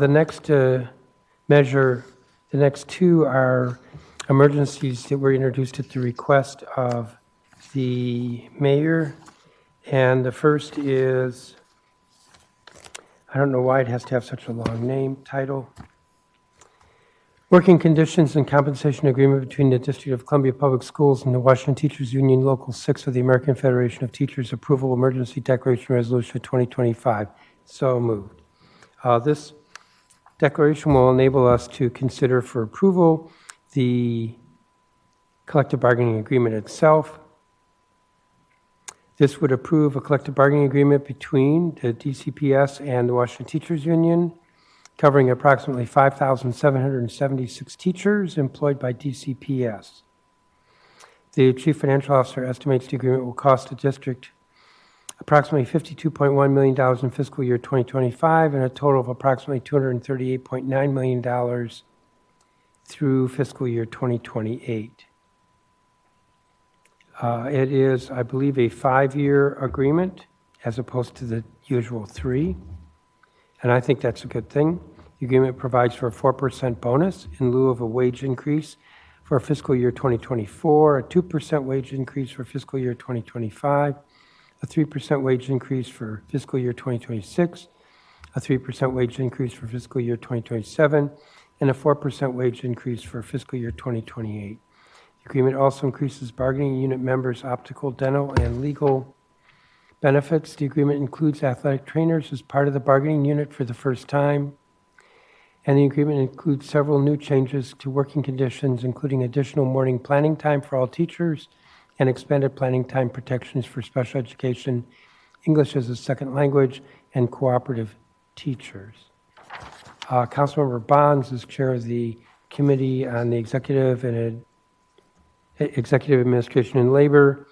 The next measure, the next two are emergencies that were introduced at the request of the mayor. And the first is, I don't know why it has to have such a long title. Working Conditions and Compensation Agreement between the District of Columbia Public Schools and the Washington Teachers Union Local 6 of the American Federation of Teachers Approval Emergency Declaration Resolution 2025. So moved. This declaration will enable us to consider for approval the collective bargaining agreement itself. This would approve a collective bargaining agreement between the DCPS and the Washington Teachers Union, covering approximately 5,776 teachers employed by DCPS. The Chief Financial Officer estimates the agreement will cost the district approximately $52.1 million in fiscal year 2025 and a total of approximately $238.9 million through fiscal year 2028. It is, I believe, a 5-year agreement as opposed to the usual 3, and I think that's a good thing. The agreement provides for a 4% bonus in lieu of a wage increase for fiscal year 2024, a 2% wage increase for fiscal year 2025, a 3% wage increase for fiscal year 2026, a 3% wage increase for fiscal year 2027, and a 4% wage increase for fiscal year 2028. The agreement also increases bargaining unit members' optical, dental, and legal benefits. The agreement includes athletic trainers as part of the bargaining unit for the first time. And the agreement includes several new changes to working conditions, including additional morning planning time for all teachers and expanded planning time protections for special education, English as a second language, and cooperative teachers. Councilmember Bonds is chair of the Committee on the Executive Administration and Labor,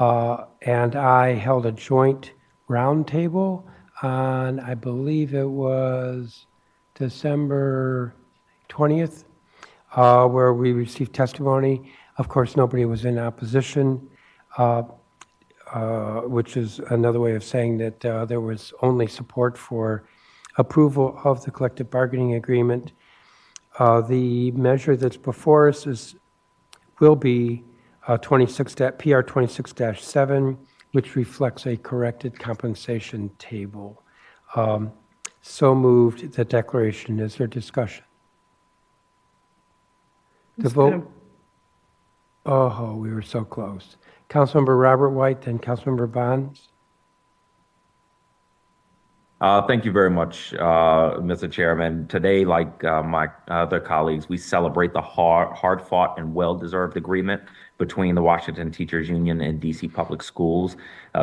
and I held a joint roundtable on, I believe it was December 20th, where we received testimony. Of course, nobody was in opposition, which is another way of saying that there was only support for approval of the collective bargaining agreement. The measure that's before us will be PR 26-7, which reflects a corrected compensation table. So moved the declaration. Is there discussion? The vote. Oh, we were so close. Councilmember Robert White, then Councilmember Bonds. Thank you very much, Mr. Chairman. Today, like my other colleagues, we celebrate the hard-fought and well-deserved agreement between the Washington Teachers Union and DC Public Schools.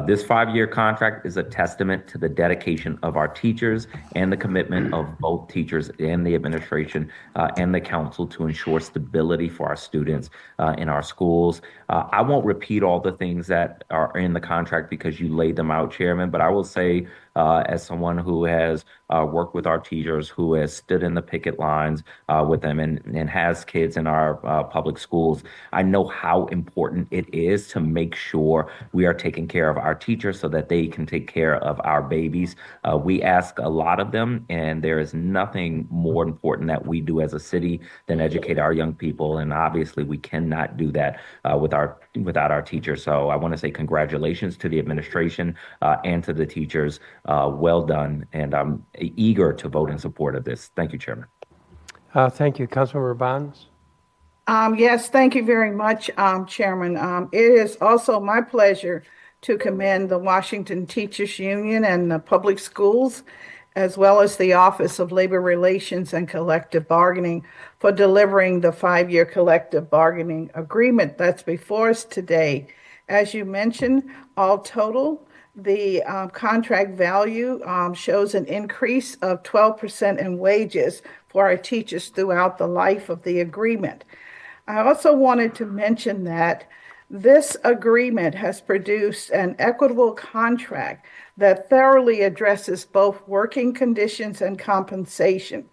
This 5-year contract is a testament to the dedication of our teachers and the commitment of both teachers and the administration and the council to ensure stability for our students in our schools. I won't repeat all the things that are in the contract because you laid them out, Chairman, but I will say, as someone who has worked with our teachers, who has stood in the picket lines with them and has kids in our public schools, I know how important it is to make sure we are taking care of our teachers so that they can take care of our babies. We ask a lot of them, and there is nothing more important that we do as a city than educate our young people, and obviously we cannot do that without our teachers. So I want to say congratulations to the administration and to the teachers. Well done, and I'm eager to vote in support of this. Thank you, Chairman. Thank you. Councilmember Bonds? Yes, thank you very much, Chairman. It is also my pleasure to commend the Washington Teachers Union and the public schools, as well as the Office of Labor Relations and Collective Bargaining, for delivering the 5-year collective bargaining agreement that's before us today. As you mentioned, all total, the contract value shows an increase of 12% in wages for our teachers throughout the life of the agreement. I also wanted to mention that this agreement has produced an equitable contract that thoroughly addresses both working conditions and compensation.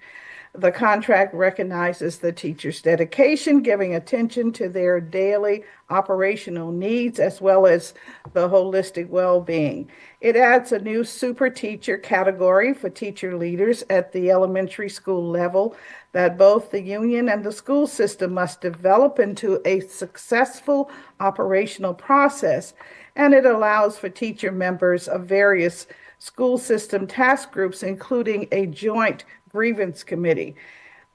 The contract recognizes the teacher's dedication, giving attention to their daily operational needs as well as the holistic well-being. It adds a new super teacher category for teacher leaders at the elementary school level that both the union and the school system must develop into a successful operational process. And it allows for teacher members of various school system task groups, including a joint grievance committee.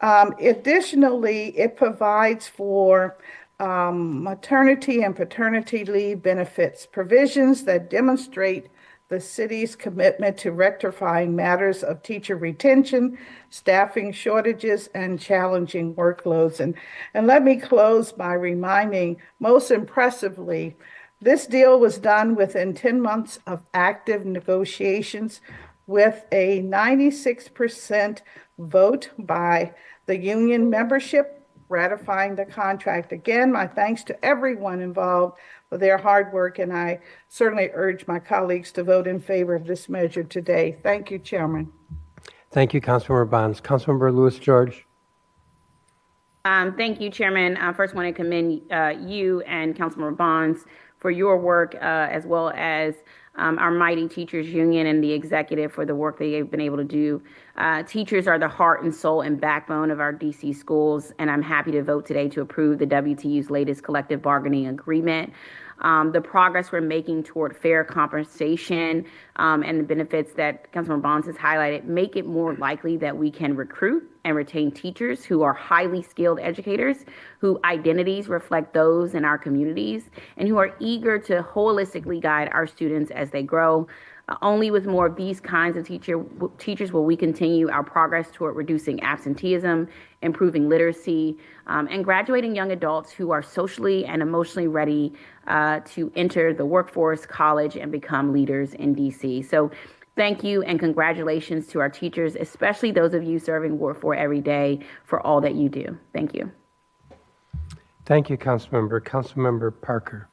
Additionally, it provides for maternity and paternity leave benefits, provisions that demonstrate the city's commitment to rectifying matters of teacher retention, staffing shortages, and challenging workloads. And let me close by reminding, most impressively, this deal was done within 10 months of active negotiations with a 96% vote by the union membership ratifying the contract. Again, my thanks to everyone involved for their hard work, and I certainly urge my colleagues to vote in favor of this measure today. Thank you, Chairman. Thank you, Councilmember Bonds. Councilmember Lewis George. Thank you, Chairman. I first want to commend you and Councilmember Bonds for your work, as well as our mighty teachers union and the executive for the work they have been able to do. Teachers are the heart and soul and backbone of our DC schools, and I'm happy to vote today to approve the WTU's latest collective bargaining agreement. The progress we're making toward fair compensation and the benefits that Councilmember Bonds has highlighted make it more likely that we can recruit and retain teachers who are highly skilled educators, whose identities reflect those in our communities, and who are eager to holistically guide our students as they grow. Only with more of these kinds of teachers will we continue our progress toward reducing absenteeism, improving literacy, and graduating young adults who are socially and emotionally ready to enter the workforce, college, and become leaders in DC. So thank you and congratulations to our teachers, especially those of you serving Ward 4 every day, for all that you do. Thank you. Thank you, Councilmember. Councilmember Parker.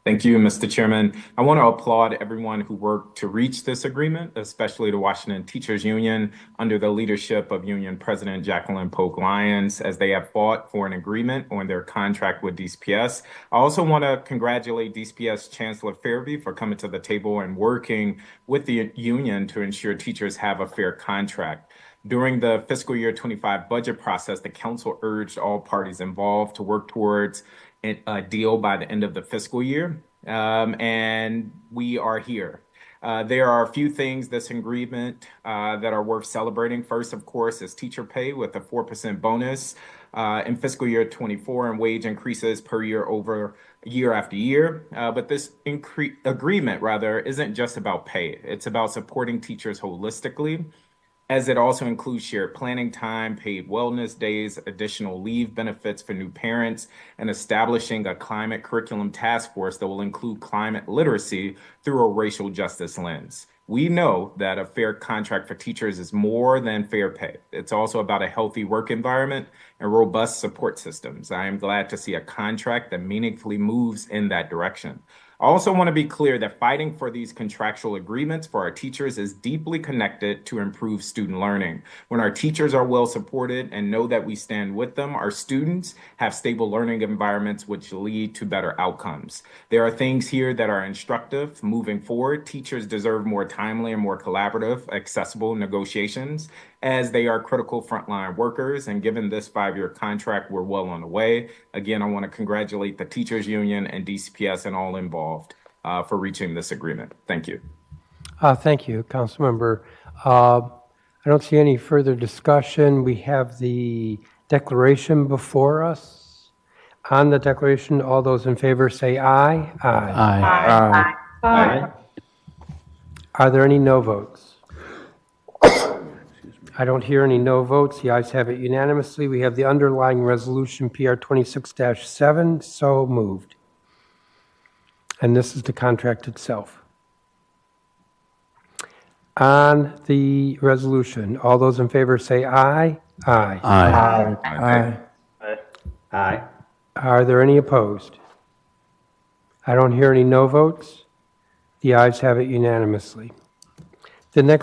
Thank you, Mr. Chairman. I want to applaud everyone who worked to reach this agreement, especially the Washington Teachers Union under the leadership of Union President Jacqueline Polk Lyons, as they have fought for an agreement on their contract with DCPS. I also want to congratulate DCPS Chancellor Fairby for coming to the table and working with the union to ensure teachers have a fair contract. During the fiscal year 25 budget process, the council urged all parties involved to work towards a deal by the end of the fiscal year, and we are here. There are a few things this agreement that are worth celebrating. First, of course, is teacher pay with a 4% bonus in fiscal year 24 and wage increases per year over year after year. But this agreement, rather, isn't just about pay. It's about supporting teachers holistically, as it also includes shared planning time, paid wellness days, additional leave benefits for new parents, and establishing a climate curriculum task force that will include climate literacy through a racial justice lens. We know that a fair contract for teachers is more than fair pay. It's also about a healthy work environment and robust support systems. I am glad to see a contract that meaningfully moves in that direction. I also want to be clear that fighting for these contractual agreements for our teachers is deeply connected to improve student learning. When our teachers are well supported and know that we stand with them, our students have stable learning environments which lead to better outcomes. There are things here that are instructive moving forward. Teachers deserve more timely and more collaborative, accessible negotiations, as they are critical frontline workers. And given this 5-year contract, we're well on the way. Again, I want to congratulate the Teachers Union and DCPS and all involved for reaching this agreement. Thank you. Thank you, Councilmember. I don't see any further discussion. We have the declaration before us. On the declaration, all those in favor say aye. Aye. Aye. Aye. Aye. Are there any no votes? I don't hear any no votes. The ayes have it unanimously. We have the underlying resolution, PR 26-7, so moved. And this is the contract itself. On the resolution, all those in favor say aye. Aye. Aye. Aye. Aye. Are there any opposed? I don't hear any no votes. The ayes have it unanimously. The next